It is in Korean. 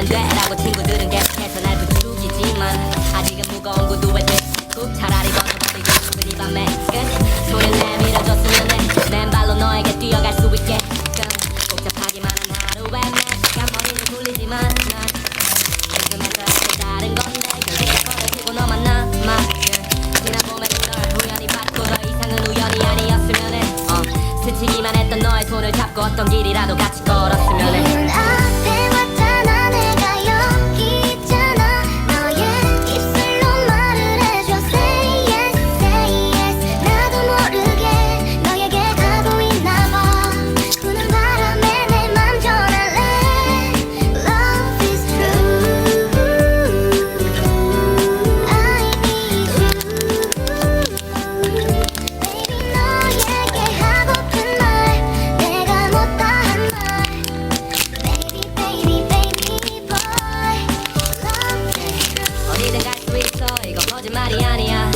돼라고 친구들은 계속해서 날 부추기지만 아직은 무거운 구두에 꼭 차라리 벗어버리고 싶은 이 밤의 끝 손을 내밀어줬으면 해 맨 발로 너에게 뛰어갈 수 있게끔 복잡하기만 한 하루에 몇 시간 머리는 굴리지만 난 지금에서 또 다른 건데 결국에 버려지고 너만 남아 지나보면 널 우연히 받고 더 이상은 우연이 아니었으면 해 스치기만 했던 너의 손을 잡고 어떤 길이라도 같이 걸었으면 해 눈 앞에 왔잖아 내가 여기 있잖아 너의 입술로 말을 해줘 Say yes, say yes 나도 모르게 너에게 가고 있나봐 부는 바람에 내 맘 전할래 Love is true I need you Baby 너에게 하고픈 말 내가 못다 한 말 Baby baby baby boy Love is true 어디든 갈 수 있어 이건 거짓말이 아니야